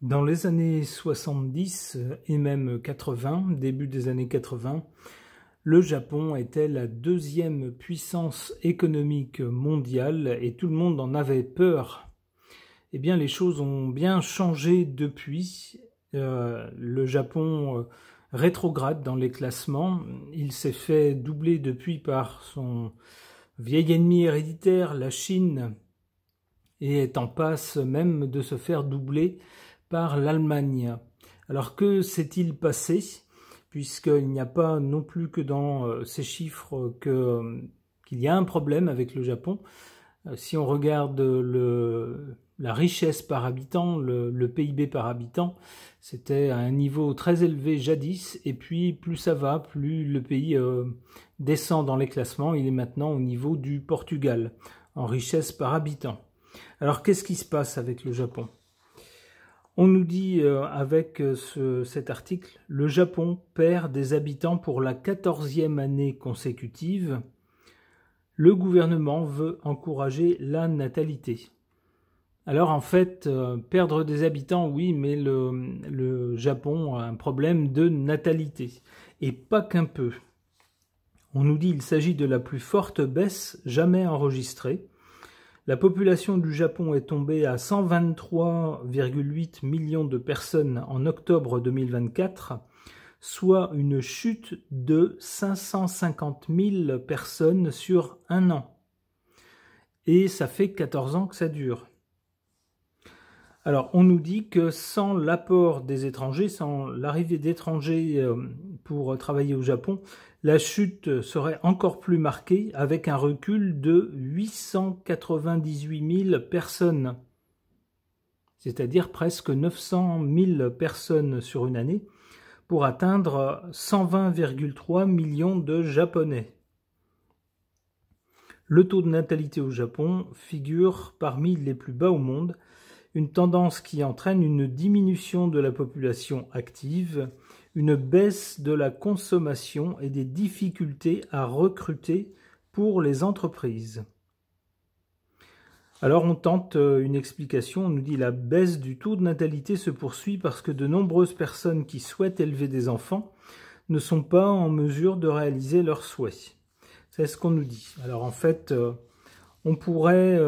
Dans les années 70 et même 80, début des années 80, le Japon était la deuxième puissance économique mondiale et tout le monde en avait peur. Eh bien, les choses ont bien changé depuis. Le Japon rétrograde dans les classements. Il s'est fait doubler depuis par son vieil ennemi héréditaire, la Chine, et est en passe même de se faire doubler par l'Allemagne. Alors que s'est-il passé? Puisqu'il n'y a pas non plus que dans ces chiffres qu'il y a un problème avec le Japon. Si on regarde la richesse par habitant, le PIB par habitant, c'était à un niveau très élevé jadis, et puis plus ça va, plus le pays descend dans les classements. Il est maintenant au niveau du Portugal, en richesse par habitant. Alors qu'est-ce qui se passe avec le Japon? On nous dit avec cet article, le Japon perd des habitants pour la 14e année consécutive. Le gouvernement veut encourager la natalité. Alors en fait, perdre des habitants, oui, mais le Japon a un problème de natalité. Et pas qu'un peu. On nous dit qu'il s'agit de la plus forte baisse jamais enregistrée. La population du Japon est tombée à 123,8 millions de personnes en octobre 2024, soit une chute de 550 000 personnes sur un an. Et ça fait 14 ans que ça dure. Alors, on nous dit que sans l'apport des étrangers, sans l'arrivée d'étrangers pour travailler au Japon, la chute serait encore plus marquée avec un recul de 898 000 personnes, c'est-à-dire presque 900 000 personnes sur une année, pour atteindre 120,3 millions de Japonais. Le taux de natalité au Japon figure parmi les plus bas au monde, une tendance qui entraîne une diminution de la population active, une baisse de la consommation et des difficultés à recruter pour les entreprises. Alors on tente une explication, on nous dit la baisse du taux de natalité se poursuit parce que de nombreuses personnes qui souhaitent élever des enfants ne sont pas en mesure de réaliser leurs souhaits. C'est ce qu'on nous dit. Alors en fait, on pourrait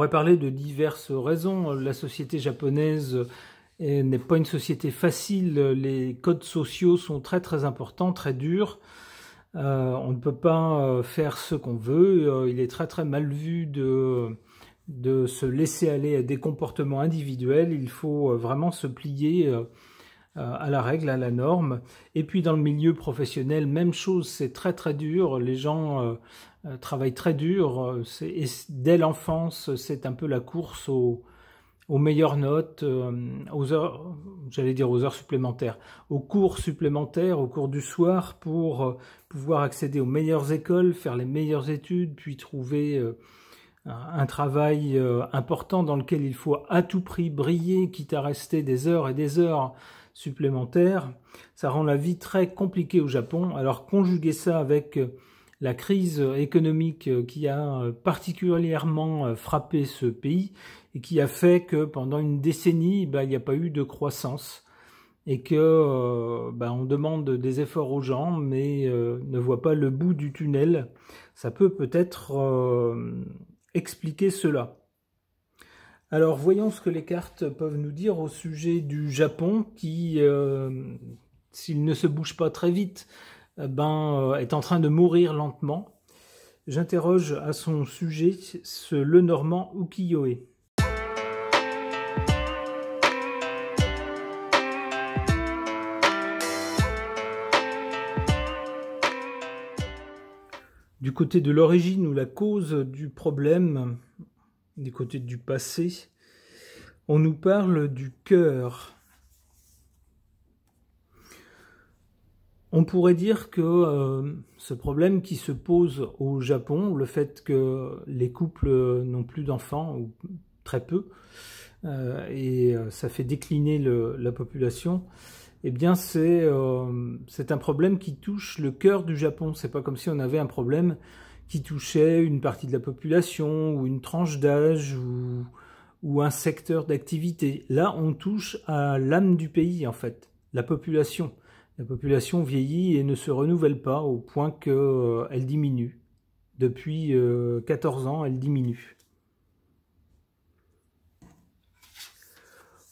parler de diverses raisons. La société japonaise n'est pas une société facile. Les codes sociaux sont très très importants, très durs. On ne peut pas faire ce qu'on veut. Il est très très mal vu de se laisser aller à des comportements individuels. Il faut vraiment se plier à la règle, à la norme. Et puis dans le milieu professionnel, même chose, c'est très très dur. Les gens travaillent très dur. Et dès l'enfance, c'est un peu la course aux meilleures notes, aux heures, j'allais dire aux heures supplémentaires, aux cours supplémentaires, aux cours du soir pour pouvoir accéder aux meilleures écoles, faire les meilleures études, puis trouver un travail important dans lequel il faut à tout prix briller, quitte à rester des heures et des heures supplémentaires. Ça rend la vie très compliquée au Japon. Alors conjuguer ça avec la crise économique qui a particulièrement frappé ce pays et qui a fait que pendant une décennie, il n'y a pas eu de croissance et que on demande des efforts aux gens mais ne voit pas le bout du tunnel. Ça peut peut-être expliquer cela. Alors voyons ce que les cartes peuvent nous dire au sujet du Japon qui, s'il ne se bouge pas très vite, est en train de mourir lentement. J'interroge à son sujet ce Lenormand ukiyo-e. Du côté de l'origine ou la cause du problème, du côté du passé, on nous parle du cœur. On pourrait dire que ce problème qui se pose au Japon, le fait que les couples n'ont plus d'enfants, ou très peu, et ça fait décliner la population, eh bien c'est un problème qui touche le cœur du Japon. C'est pas comme si on avait un problème qui touchait une partie de la population, ou une tranche d'âge, ou un secteur d'activité. Là, on touche à l'âme du pays, en fait, la population. La population vieillit et ne se renouvelle pas au point qu'elle diminue. Depuis 14 ans, elle diminue.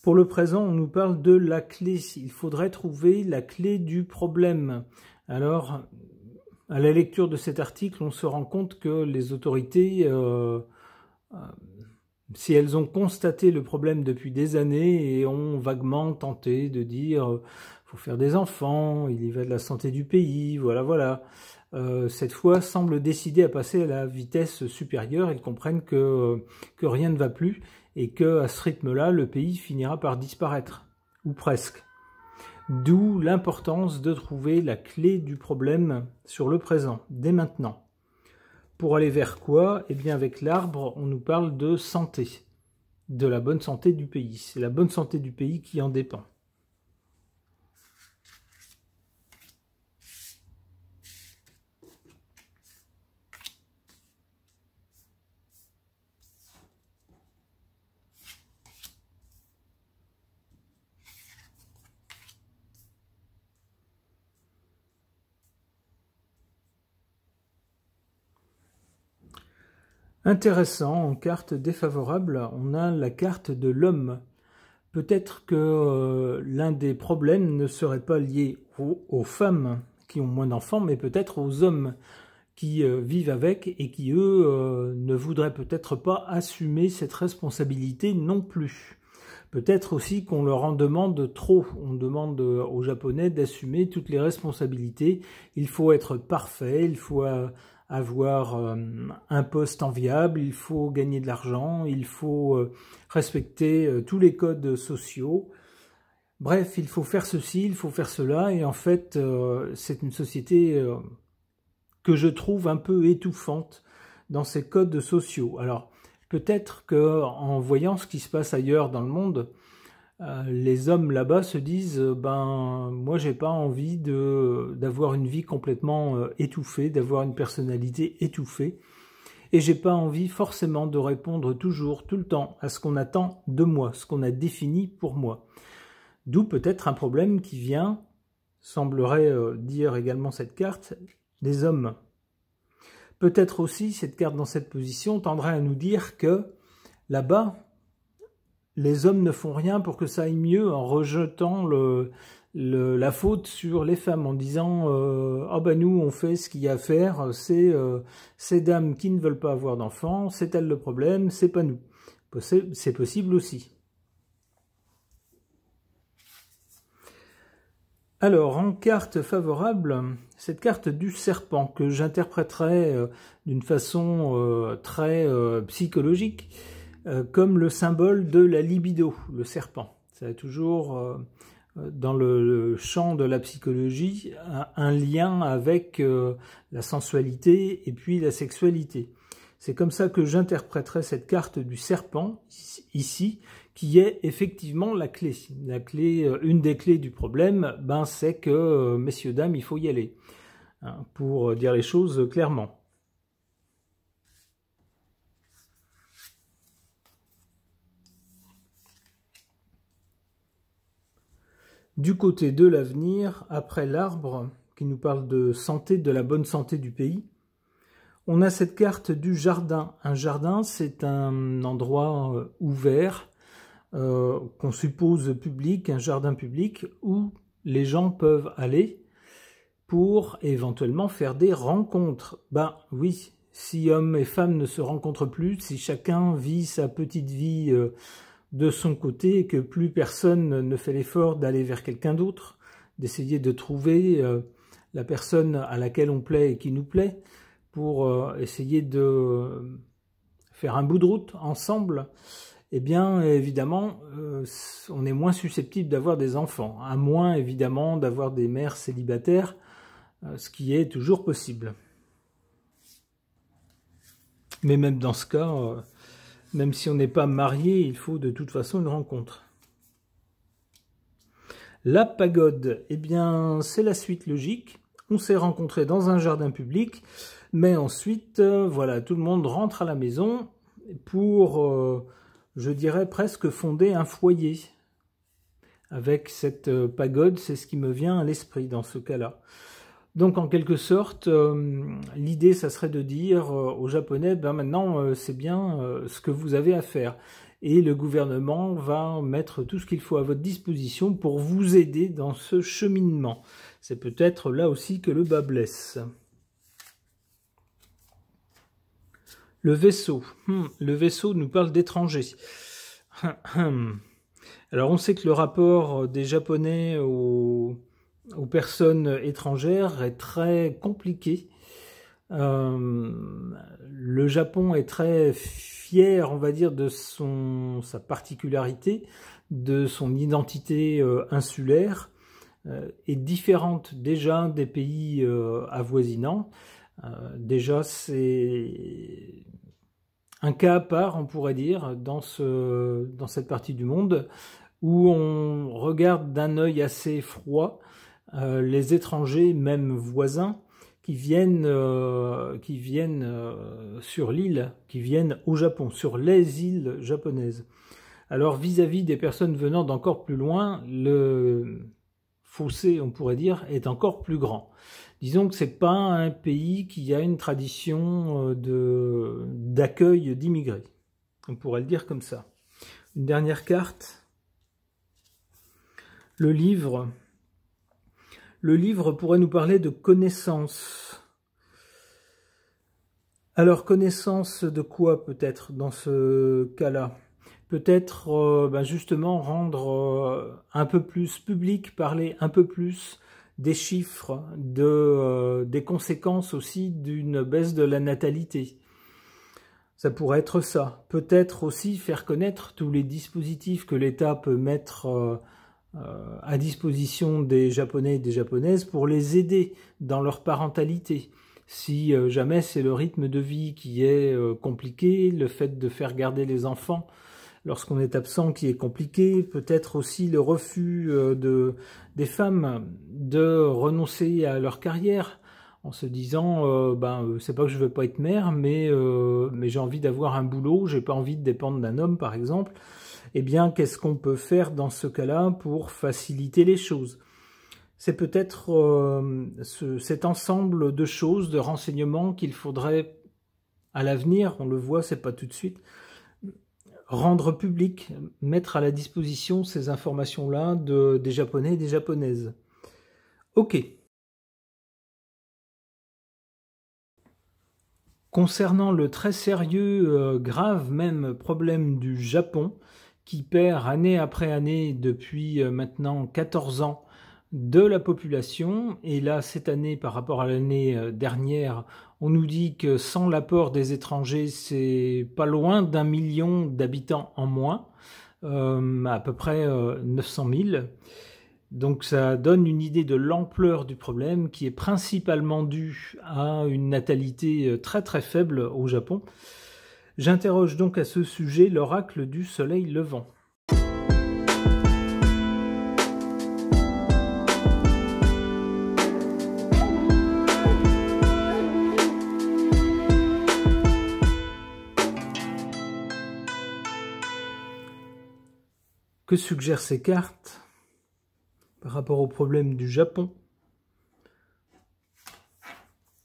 Pour le présent, on nous parle de la clé. Il faudrait trouver la clé du problème. Alors, à la lecture de cet article, on se rend compte que les autorités, si elles ont constaté le problème depuis des années et ont vaguement tenté de dire faut faire des enfants, il y va de la santé du pays, voilà. Cette fois semblent décider à passer à la vitesse supérieure. Ils comprennent que rien ne va plus et qu'à ce rythme-là, le pays finira par disparaître, ou presque. D'où l'importance de trouver la clé du problème sur le présent, dès maintenant. Pour aller vers quoi? Eh bien, avec l'arbre, on nous parle de santé, de la bonne santé du pays. C'est la bonne santé du pays qui en dépend. Intéressant, en carte défavorable, on a la carte de l'homme. Peut-être que l'un des problèmes ne serait pas lié aux femmes qui ont moins d'enfants, mais peut-être aux hommes qui vivent avec et qui, eux, ne voudraient peut-être pas assumer cette responsabilité non plus. Peut-être aussi qu'on leur en demande trop. On demande aux Japonais d'assumer toutes les responsabilités. Il faut être parfait, il faut avoir un poste enviable, il faut gagner de l'argent, il faut respecter tous les codes sociaux. Bref, il faut faire ceci, il faut faire cela, et en fait, c'est une société que je trouve un peu étouffante dans ces codes sociaux. Alors, peut-être qu'en voyant ce qui se passe ailleurs dans le monde, les hommes là-bas se disent ben moi j'ai pas envie d'avoir une vie complètement étouffée, d'avoir une personnalité étouffée, et j'ai pas envie forcément de répondre toujours, tout le temps, à ce qu'on attend de moi, ce qu'on a défini pour moi. D'où peut-être un problème qui vient, semblerait dire également cette carte, des hommes. Peut-être aussi cette carte dans cette position tendrait à nous dire que là-bas, les hommes ne font rien pour que ça aille mieux en rejetant la faute sur les femmes, en disant ah ben nous on fait ce qu'il y a à faire, c'est ces dames qui ne veulent pas avoir d'enfants, c'est elles le problème, c'est pas nous. C'est possible aussi. Alors, en carte favorable, cette carte du serpent que j'interpréterai d'une façon très psychologique, comme le symbole de la libido, le serpent. Ça a toujours, dans le champ de la psychologie, un lien avec la sensualité et puis la sexualité. C'est comme ça que j'interpréterai cette carte du serpent, ici, qui est effectivement la clé. La clé, une des clés du problème, ben, c'est que, messieurs, dames, il faut y aller, hein, pour dire les choses clairement. Du côté de l'avenir, après l'arbre, qui nous parle de santé, de la bonne santé du pays, on a cette carte du jardin. Un jardin, c'est un endroit ouvert, qu'on suppose public, un jardin public, où les gens peuvent aller pour éventuellement faire des rencontres. Ben oui, si hommes et femmes ne se rencontrent plus, si chacun vit sa petite vie de son côté et que plus personne ne fait l'effort d'aller vers quelqu'un d'autre, d'essayer de trouver la personne à laquelle on plaît et qui nous plaît, pour essayer de faire un bout de route ensemble, eh bien, évidemment, on est moins susceptible d'avoir des enfants, à moins, évidemment, d'avoir des mères célibataires, ce qui est toujours possible. Mais même dans ce cas, même si on n'est pas marié, il faut de toute façon une rencontre. La pagode, eh bien, c'est la suite logique. On s'est rencontrés dans un jardin public, mais ensuite, voilà, tout le monde rentre à la maison pour je dirais presque fonder un foyer. Avec cette pagode, c'est ce qui me vient à l'esprit dans ce cas-là. Donc en quelque sorte, l'idée, ça serait de dire aux Japonais, ben maintenant c'est bien ce que vous avez à faire. Et le gouvernement va mettre tout ce qu'il faut à votre disposition pour vous aider dans ce cheminement. C'est peut-être là aussi que le bât blesse. Le vaisseau. Le vaisseau nous parle d'étrangers. Alors on sait que le rapport des Japonais aux personnes étrangères est très compliqué. Le Japon est très fier, on va dire, de sa particularité, de son identité insulaire, est différente déjà des pays avoisinants. Déjà, c'est un cas à part, on pourrait dire, dans cette partie du monde, où on regarde d'un œil assez froid les étrangers, même voisins, qui viennent sur l'île, qui viennent au Japon, sur les îles japonaises. Alors vis-à-vis des personnes venant d'encore plus loin, le fossé, on pourrait dire, est encore plus grand. Disons que c'est pas un pays qui a une tradition d'accueil d'immigrés. On pourrait le dire comme ça. Une dernière carte. Le livre. Le livre pourrait nous parler de connaissance. Alors, connaissance de quoi peut-être dans ce cas-là? Peut-être justement rendre un peu plus public, parler un peu plus des chiffres, des conséquences aussi d'une baisse de la natalité. Ça pourrait être ça. Peut-être aussi faire connaître tous les dispositifs que l'État peut mettre à disposition des Japonais et des Japonaises pour les aider dans leur parentalité. Si jamais c'est le rythme de vie qui est compliqué, le fait de faire garder les enfants lorsqu'on est absent qui est compliqué, peut-être aussi le refus des femmes de renoncer à leur carrière en se disant c'est pas que je veux pas être mère, mais j'ai envie d'avoir un boulot, j'ai pas envie de dépendre d'un homme par exemple. Eh bien, qu'est-ce qu'on peut faire dans ce cas-là pour faciliter les choses? C'est peut-être cet ensemble de choses, de renseignements qu'il faudrait à l'avenir, on le voit, c'est pas tout de suite, rendre public, mettre à la disposition ces informations-là des Japonais et des Japonaises. Ok. Concernant le très sérieux, grave même problème du Japon, qui perd année après année depuis maintenant 14 ans de la population, et là cette année par rapport à l'année dernière, on nous dit que sans l'apport des étrangers, c'est pas loin d'1 million d'habitants en moins, à peu près 900 000. Donc ça donne une idée de l'ampleur du problème qui est principalement due à une natalité très très faible au Japon. J'interroge donc à ce sujet l'oracle du soleil levant. Que suggèrent ces cartes par rapport au problème du Japon?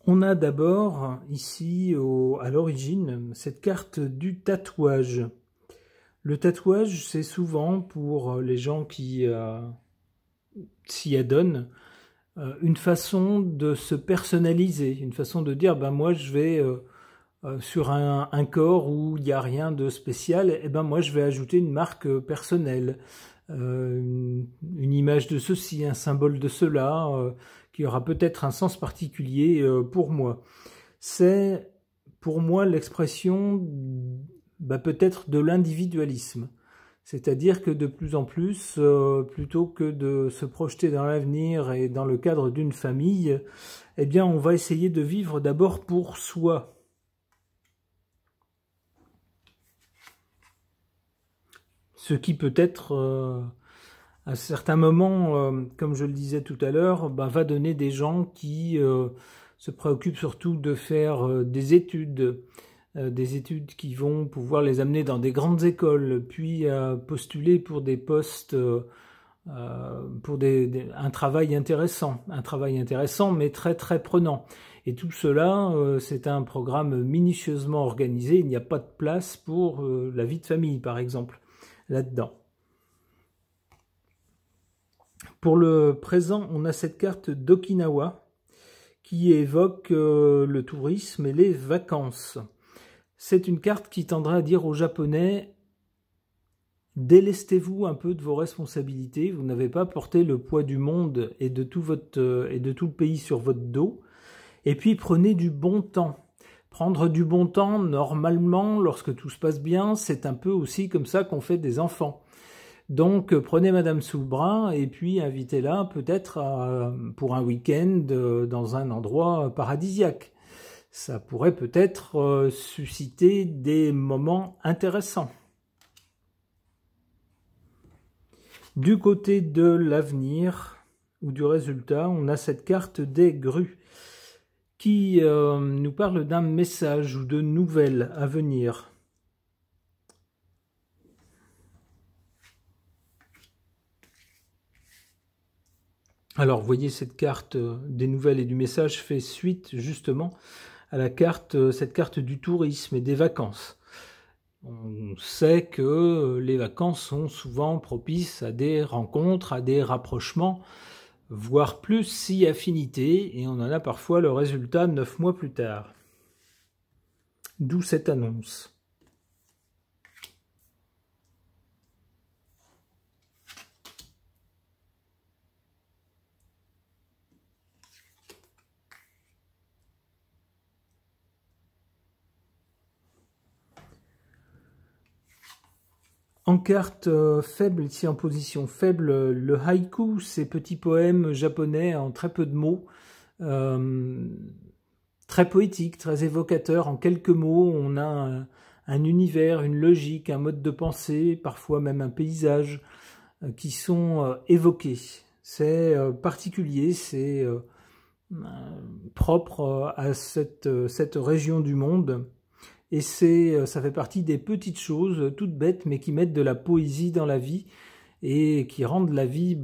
On a d'abord ici à l'origine cette carte du tatouage. Le tatouage, c'est souvent pour les gens qui s'y adonnent une façon de se personnaliser, une façon de dire moi je vais sur un corps où il n'y a rien de spécial, et moi je vais ajouter une marque personnelle, une image de ceci, un symbole de cela, qui aura peut-être un sens particulier pour moi. C'est pour moi l'expression peut-être de l'individualisme. C'est-à-dire que de plus en plus, plutôt que de se projeter dans l'avenir et dans le cadre d'une famille, eh bien on va essayer de vivre d'abord pour soi. Ce qui peut-être, à certains moments, comme je le disais tout à l'heure, va donner des gens qui se préoccupent surtout de faire des études, des études qui vont pouvoir les amener dans des grandes écoles, puis à postuler pour des postes, pour un travail intéressant mais très très prenant. Et tout cela, c'est un programme minutieusement organisé, il n'y a pas de place pour la vie de famille par exemple, là-dedans. Pour le présent, on a cette carte d'Okinawa qui évoque le tourisme et les vacances. C'est une carte qui tendra à dire aux Japonais « Délestez-vous un peu de vos responsabilités, vous n'avez pas porté le poids du monde et de tout le pays sur votre dos, et puis prenez du bon temps ». Prendre du bon temps, normalement, lorsque tout se passe bien, c'est un peu aussi comme ça qu'on fait des enfants. Donc prenez madame sous le bras et puis invitez-la peut-être pour un week-end dans un endroit paradisiaque. Ça pourrait peut-être susciter des moments intéressants. Du côté de l'avenir ou du résultat, on a cette carte des grues qui nous parle d'un message ou de nouvelles à venir. Alors, vous voyez, cette carte des nouvelles et du message fait suite justement à cette carte du tourisme et des vacances. On sait que les vacances sont souvent propices à des rencontres, à des rapprochements, voire plus si affinité, et on en a parfois le résultat 9 mois plus tard. D'où cette annonce. En carte faible, ici en position faible, le haïku, ces petits poèmes japonais en très peu de mots, très poétiques, très évocateurs. En quelques mots, on a un univers, une logique, un mode de pensée, parfois même un paysage, qui sont évoqués. C'est particulier, c'est propre à cette région du monde. Et ça fait partie des petites choses, toutes bêtes, mais qui mettent de la poésie dans la vie et qui rendent la vie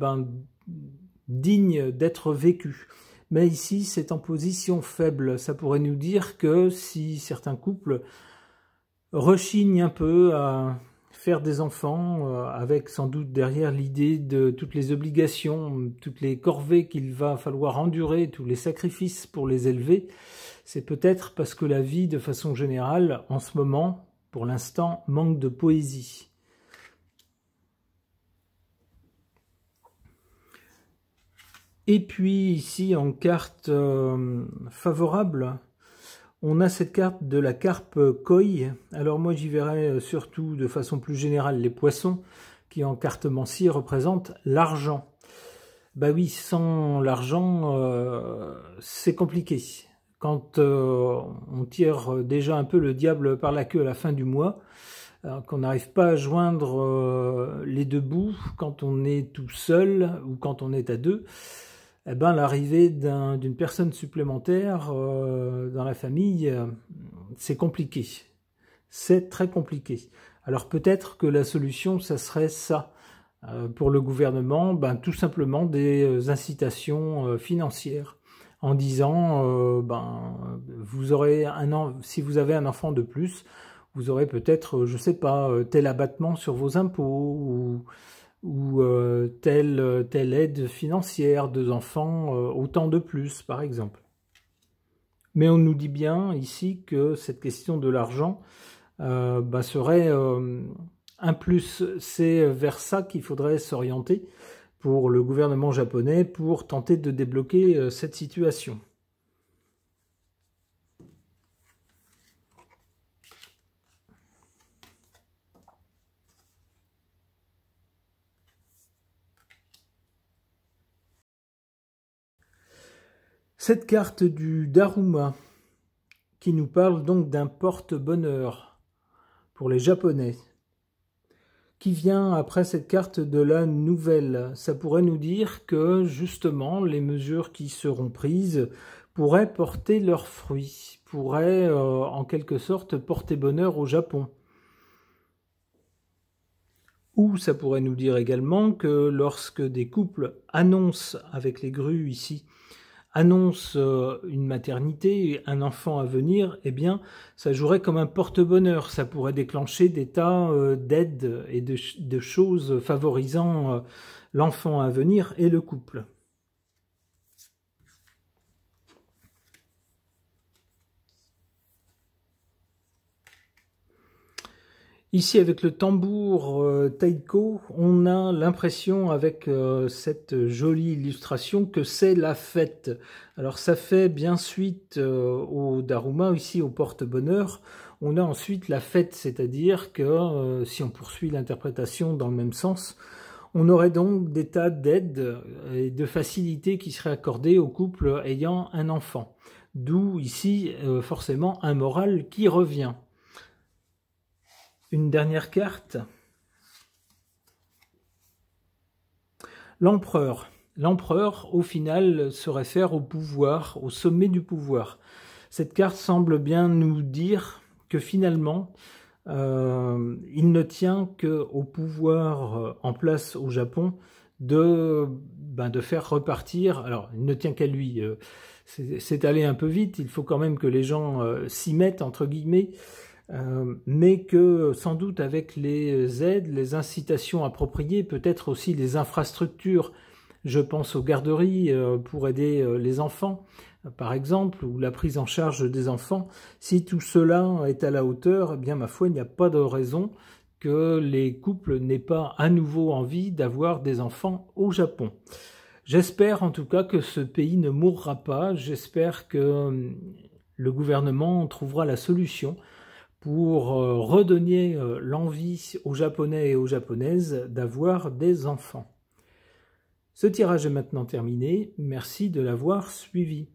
digne d'être vécue. Mais ici, c'est en position faible. Ça pourrait nous dire que si certains couples rechignent un peu à faire des enfants, avec sans doute derrière l'idée de toutes les obligations, toutes les corvées qu'il va falloir endurer, tous les sacrifices pour les élever, c'est peut-être parce que la vie, de façon générale, en ce moment, pour l'instant, manque de poésie. Et puis ici, en carte favorable, on a cette carte de la carpe koi. Alors moi, j'y verrais surtout, de façon plus générale, les poissons, qui en cartomancie représentent l'argent. Bah oui, sans l'argent, c'est compliqué. Quand on tire déjà un peu le diable par la queue à la fin du mois, qu'on n'arrive pas à joindre les deux bouts, quand on est tout seul ou quand on est à deux, eh ben, l'arrivée d'une personne supplémentaire dans la famille, c'est compliqué. C'est très compliqué. Alors peut-être que la solution, ça serait ça. Pour le gouvernement, tout simplement des incitations financières. En disant, vous aurez si vous avez un enfant de plus, vous aurez peut-être, je sais pas, tel abattement sur vos impôts ou telle aide financière, 2 enfants, autant de plus, par exemple. Mais on nous dit bien ici que cette question de l'argent serait un plus. C'est vers ça qu'il faudrait s'orienter pour le gouvernement japonais pour tenter de débloquer cette situation. Cette carte du Daruma, qui nous parle donc d'un porte-bonheur pour les Japonais, qui vient après cette carte de la nouvelle. Ça pourrait nous dire que justement les mesures qui seront prises pourraient porter leurs fruits, pourrait en quelque sorte porter bonheur au Japon. Ou ça pourrait nous dire également que lorsque des couples annoncent, avec les grues ici, annonce une maternité, un enfant à venir, eh bien, ça jouerait comme un porte-bonheur. Ça pourrait déclencher des tas d'aides et de choses favorisant l'enfant à venir et le couple. Ici, avec le tambour taiko, on a l'impression, avec cette jolie illustration, que c'est la fête. Alors, ça fait bien suite au Daruma, ici au porte-bonheur. On a ensuite la fête, c'est-à-dire que, si on poursuit l'interprétation dans le même sens, on aurait donc des tas d'aides et de facilités qui seraient accordées aux couples ayant un enfant. D'où, ici, forcément, un moral qui revient. Une dernière carte. L'empereur. L'empereur, au final, se réfère au pouvoir, au sommet du pouvoir. Cette carte semble bien nous dire que finalement, il ne tient qu'au pouvoir en place au Japon de faire repartir. Alors, il ne tient qu'à lui. C'est allé un peu vite. Il faut quand même que les gens s'y mettent, entre guillemets. Mais que sans doute avec les aides, les incitations appropriées, peut-être aussi les infrastructures, je pense aux garderies pour aider les enfants, par exemple, ou la prise en charge des enfants, si tout cela est à la hauteur, eh bien ma foi, il n'y a pas de raison que les couples n'aient pas à nouveau envie d'avoir des enfants au Japon. J'espère en tout cas que ce pays ne mourra pas, j'espère que le gouvernement trouvera la solution pour redonner l'envie aux Japonais et aux Japonaises d'avoir des enfants. Ce tirage est maintenant terminé, merci de l'avoir suivi.